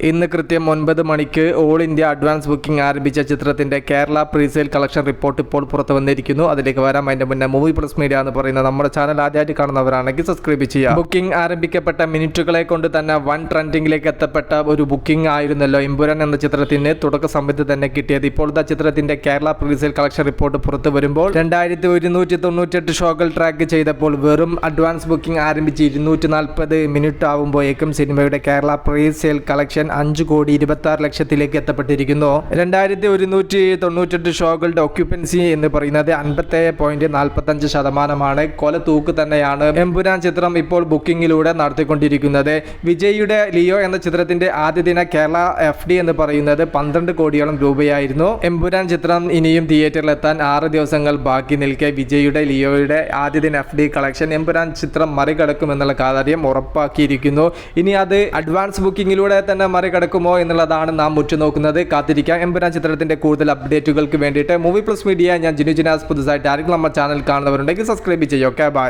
ഇന്ന് കൃത്യം 9 മണിക്ക് ഓൾ ഇന്ത്യ അഡ്വാൻസ് ബുക്കിംഗ് ആരംഭിച്ച ചിത്രത്തിന്റെ കേരള പ്രീസെയിൽ കളക്ഷൻ റിപ്പോർട്ട് ഇപ്പോൾ പുറത്തു വന്നിരിക്കുന്നു. അതിലേക്ക് വരാം. അതിന്റെ മുന്നേ മൂവി പ്ലസ് മീഡിയ എന്ന് പറയുന്ന നമ്മുടെ ചാനൽ ആദ്യമായിട്ട് കാണുന്നവരാണെങ്കിൽ സബ്സ്ക്രൈബ് ചെയ്യുക. ബുക്കിംഗ് ആരംഭിക്കപ്പെട്ട മിനിറ്റുകളെ കൊണ്ട് തന്നെ വൺ ട്രെൻഡിംഗിലേക്ക് എത്തപ്പെട്ട ഒരു ബുക്കിംഗ് ആയിരുന്നല്ലോ എമ്പുരാൻ എന്ന ചിത്രത്തിന് തുടക്ക സമയത്ത് തന്നെ കിട്ടിയത്. ഇപ്പോഴത്തെ ചിത്രത്തിന്റെ കേരള പ്രീസെയിൽ കളക്ഷൻ റിപ്പോർട്ട് പുറത്തു വരുമ്പോൾ 2198 ഷോകൾ ട്രാക്ക് ചെയ്തപ്പോൾ വെറും അഡ്വാൻസ് ബുക്കിംഗ് ആരംഭിച്ച് 240 മിനിറ്റ് ആവുമ്പോഴേക്കും സിനിമയുടെ കേരള പ്രീസെയിൽ കളക്ഷൻ 5,26,00,000 എത്തപ്പെട്ടിരിക്കുന്നു. 2198 ഷോകളുടെ ഓക്യുപ്പൻസി എന്ന് പറയുന്നത് 57.45%. കൊല തൂക്ക് തന്നെയാണ് എമ്പുരാൻ ചിത്രം ഇപ്പോൾ ബുക്കിംഗിലൂടെ നടത്തിക്കൊണ്ടിരിക്കുന്നത്. വിജയുടെ ലിയോ എന്ന ചിത്രത്തിന്റെ ആദ്യ ദിന കേരള FD എന്ന് പറയുന്നത് 12 കോടിയോളം രൂപയായിരുന്നു. എമ്പുരാൻ ചിത്രം ഇനിയും തിയേറ്ററിൽ എത്താൻ 6 ദിവസങ്ങൾ ബാക്കി നിൽക്കെ വിജയുടെ ലിയോയുടെ ആദ്യ ദിന FD കളക്ഷൻ എമ്പുരാൻ ചിത്രം മറികടക്കുമെന്നുള്ള കാര്യം ഉറപ്പാക്കിയിരിക്കുന്നു. ഇനി അത് അഡ്വാൻസ് ബുക്കിംഗിലൂടെ തന്നെ മറികടക്കുമോ എന്നുള്ളതാണ് നാം ഉറ്റുനോക്കുന്നത്. കാത്തിരിക്കാം. എമ്പുരാൻ ചിത്രത്തിന്റെ കൂടുതൽ അപ്ഡേറ്റുകൾക്ക് വേണ്ടിയിട്ട് മൂവി പ്ലസ് മീഡിയ ഞാൻ ജിനു ജിനാസ്. പുതുതായിട്ട് ആരെങ്കിലും നമ്മുടെ ചാനൽ കാണുന്നവരുണ്ടെങ്കിൽ സബ്സ്ക്രൈബ് ചെയ്യുക. Okay, by.